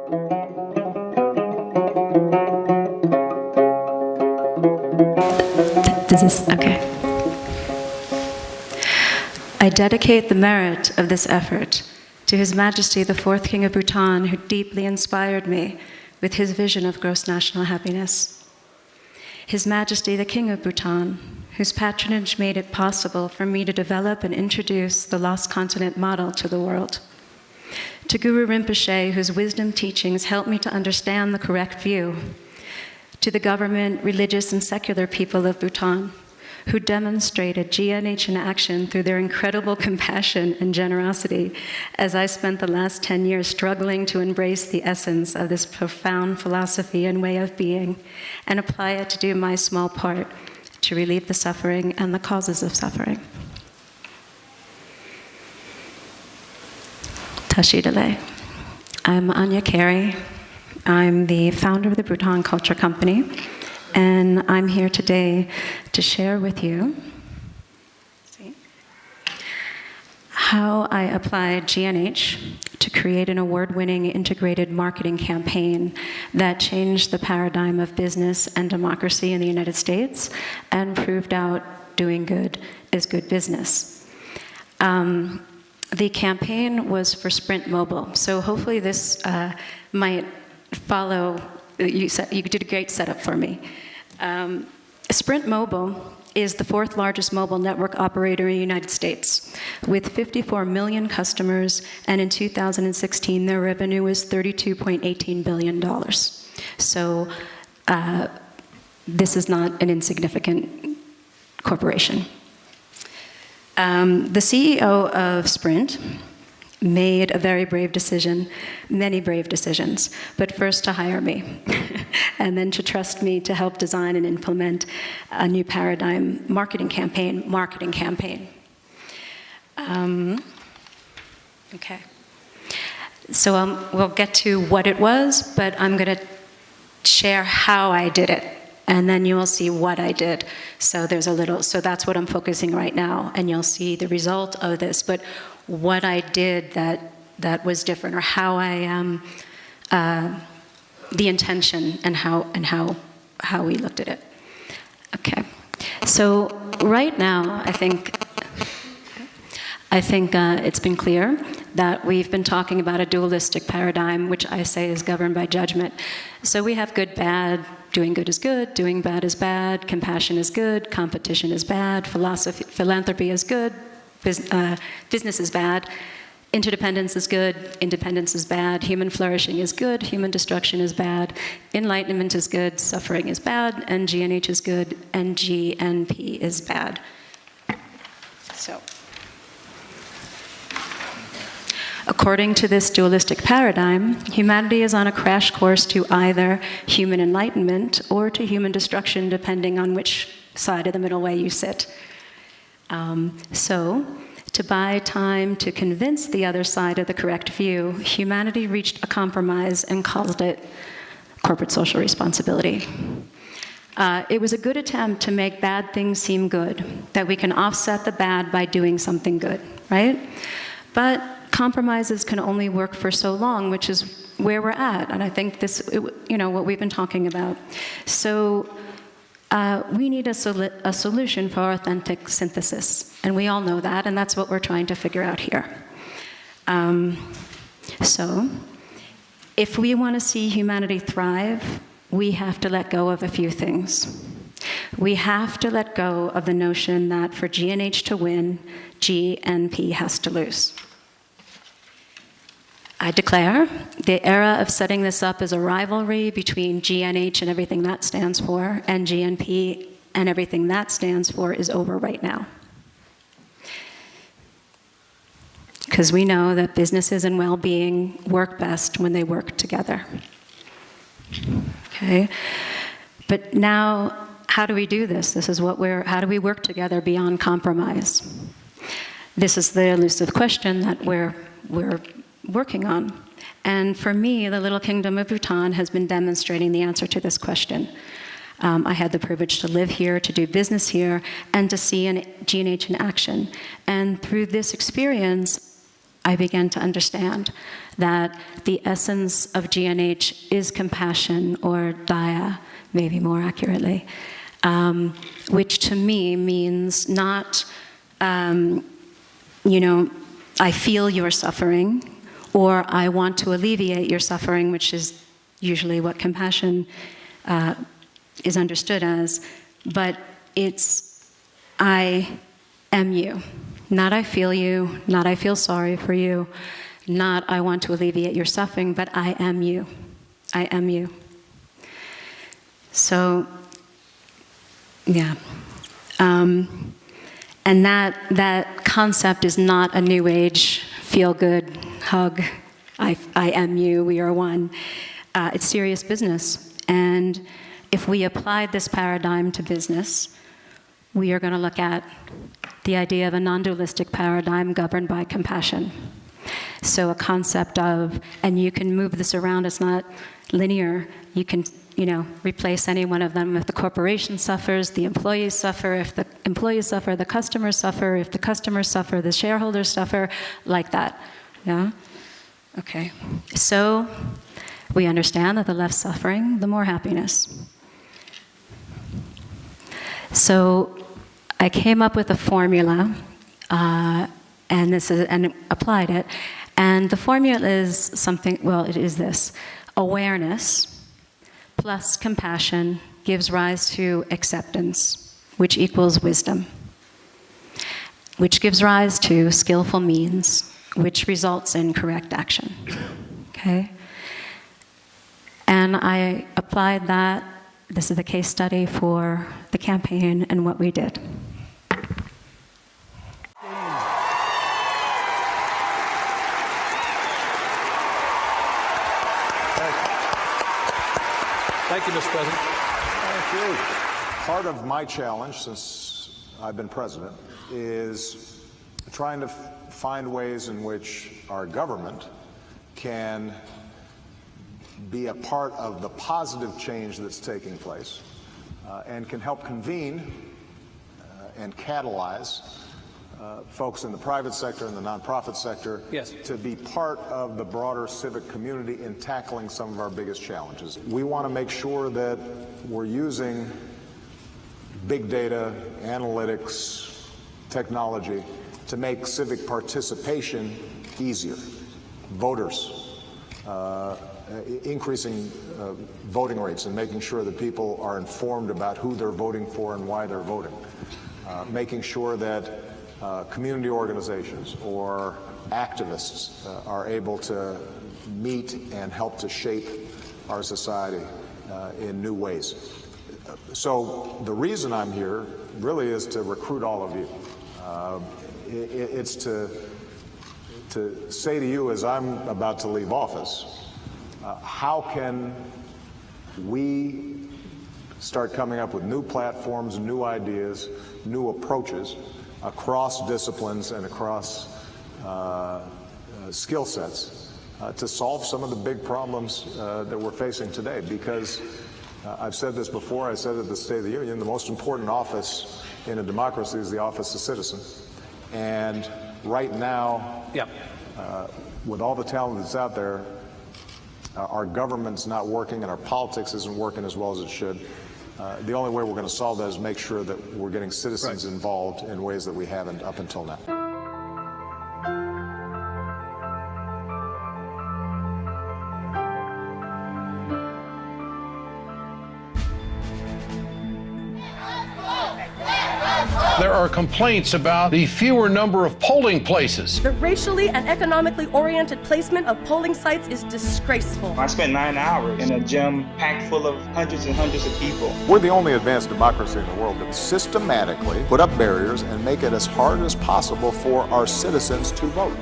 Does this, okay. I dedicate the merit of this effort to His Majesty the Fourth King of Bhutan, who deeply inspired me with his vision of gross national happiness. His Majesty the King of Bhutan, whose patronage made it possible for me to develop and introduce the Lost Continent model to the world. To Guru Rinpoche, whose wisdom teachings helped me to understand the correct view. To the government, religious, and secular people of Bhutan, who demonstrated GNH in action through their incredible compassion and generosity as I spent the last 10 years struggling to embrace the essence of this profound philosophy and way of being and apply it to do my small part to relieve the suffering and the causes of suffering. Tashidale. I'm Aine Carey. I'm the founder of the Bhutan Culture Company, and I'm here today to share with you how I applied GNH to create an award-winning integrated marketing campaign that changed the paradigm of business and democracy in the United States and proved out doing good is good business. The campaign was for Sprint Mobile, so hopefully this might follow. You did a great setup for me. Sprint Mobile is the fourth largest mobile network operator in the United States, with 54 million customers, and in 2016 their revenue was $32.18 billion. So this is not an insignificant corporation. The CEO of Sprint made a very brave decision, many brave decisions, but first to hire me, and then to trust me to help design and implement a new paradigm marketing campaign. Okay. So we'll get to what it was, but I'm going to share how I did it, and then you will see what I did. So so that's what I'm focusing right now, and you'll see the result of this. But what I did that was different, or how the intention and how we looked at it. Okay, so right now I think it's been clear that we've been talking about a dualistic paradigm, which I say is governed by judgment. So we have good, bad, doing good is good, doing bad is bad, compassion is good, competition is bad, philanthropy is good, business is bad, interdependence is good, independence is bad, human flourishing is good, human destruction is bad, enlightenment is good, suffering is bad, and GNH is good, and GNP is bad. So, according to this dualistic paradigm, humanity is on a crash course to either human enlightenment or to human destruction, depending on which side of the middle way you sit. So, to buy time to convince the other side of the correct view, humanity reached a compromise and called it corporate social responsibility. It was a good attempt to make bad things seem good, that we can offset the bad by doing something good, right? But compromises can only work for so long, which is where we're at, and I think what we've been talking about. So, we need a solution for authentic synthesis, and we all know that, and that's what we're trying to figure out here. So, if we want to see humanity thrive, we have to let go of a few things. We have to let go of the notion that for GNH to win, GNP has to lose. I declare the era of setting this up as a rivalry between GNH and everything that stands for, and GNP and everything that stands for is over right now. Because we know that businesses and well-being work best when they work together. Okay? But now, how do we do this? How do we work together beyond compromise? This is the elusive question that we're working on. And for me, the little kingdom of Bhutan has been demonstrating the answer to this question. I had the privilege to live here, to do business here, and to see GNH in action. And through this experience, I began to understand that the essence of GNH is compassion, or daya, maybe more accurately, which to me means not, I feel your suffering, or I want to alleviate your suffering, which is usually what compassion is understood as, but it's I am you. Not I feel you, not I feel sorry for you, not I want to alleviate your suffering, but I am you. I am you. So, yeah. And that concept is not a new age, feel good, hug, I am you, we are one. It's serious business. And if we applied this paradigm to business, we are going to look at the idea of a non-dualistic paradigm governed by compassion. So a concept of, and you can move this around, it's not linear. You can, replace any one of them. If the corporation suffers, the employees suffer. If the employees suffer, the customers suffer. If the customers suffer, the shareholders suffer, like that. Yeah? Okay. So we understand that the less suffering, the more happiness. So I came up with a formula, and applied it. And the formula is something, it is this. Awareness plus compassion gives rise to acceptance, which equals wisdom, which gives rise to skillful means, which results in correct action. Okay? And I applied that. This is the case study for the campaign and what we did. Thank you, Mr. President. Thank you. Part of my challenge since I've been president is trying to find ways in which our government can be a part of the positive change that's taking place and can help convene and catalyze folks in the private sector and the nonprofit sector to be part of the broader civic community in tackling some of our biggest challenges. We want to make sure that we're using big data, analytics, technology to make civic participation easier. Voters, increasing voting rates and making sure that people are informed about who they're voting for and why they're voting. Making sure that community organizations or activists are able to meet and help to shape our society in new ways. So the reason I'm here really is to recruit all of you. It's to say to you as I'm about to leave office, how can we start coming up with new platforms, new ideas, new approaches across disciplines and across skill sets to solve some of the big problems that we're facing today. Because I've said this before, I said at the State of the Union, the most important office in a democracy is the office of citizen. And right now, with all the talent that's out there, our government's not working and our politics isn't working as well as it should. The only way we're going to solve that is make sure that we're getting citizens involved in ways that we haven't up until now. There are complaints about the fewer number of polling places. The racially and economically oriented placement of polling sites is disgraceful. I spent 9 hours in a gym packed full of hundreds and hundreds of people. We're the only advanced democracy in the world that systematically put up barriers and make it as hard as possible for our citizens to vote.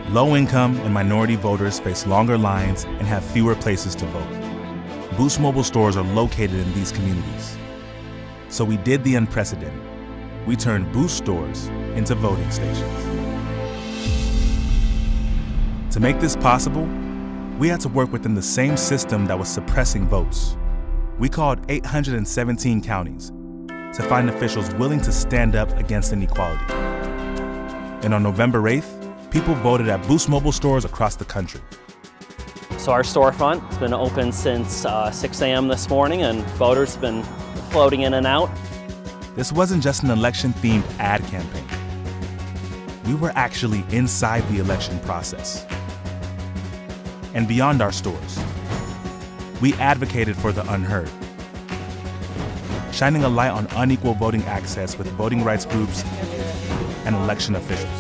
Low-income and minority voters face longer lines and have fewer places to vote. Boost Mobile stores are located in these communities. So we did the unprecedented. We turned Boost stores into voting stations. To make this possible, we had to work within the same system that was suppressing votes. We called 817 counties to find officials willing to stand up against inequality. And on November 8th, people voted at Boost Mobile stores across the country. So our storefront has been open since 6 a.m. this morning, and voters have been floating in and out. This wasn't just an election-themed ad campaign. We were actually inside the election process. And beyond our stores, we advocated for the unheard, shining a light on unequal voting access with voting rights groups and election officials,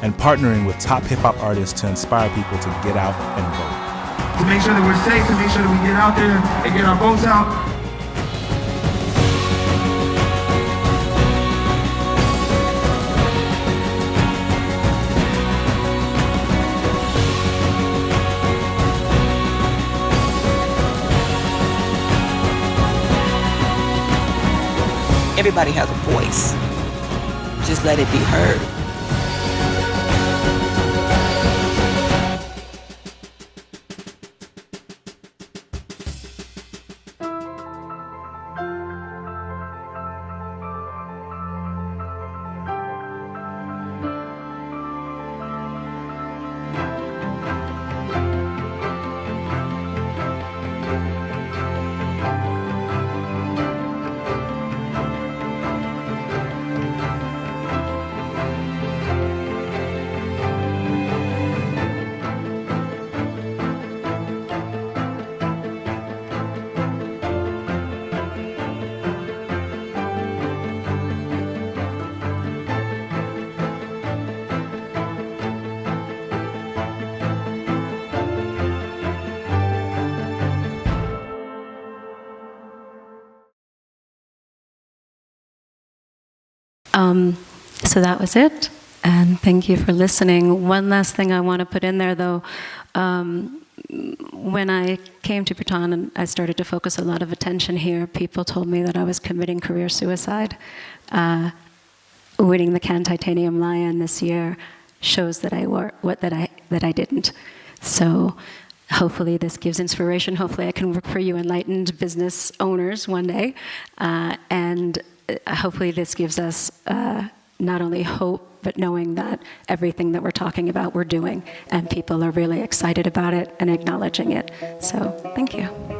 and partnering with top hip-hop artists to inspire people to get out and vote. To make sure that we're safe, to make sure that we get out there and get our votes out. Everybody has a voice. Just let it be heard. So that was it, and thank you for listening. One last thing I want to put in there, though. When I came to Bhutan and I started to focus a lot of attention here, people told me that I was committing career suicide. Winning the Cannes Titanium Lion this year shows that I didn't. So hopefully this gives inspiration. Hopefully I can work for you enlightened business owners one day, and hopefully this gives us not only hope, but knowing that everything that we're talking about, we're doing, and people are really excited about it and acknowledging it. So, thank you.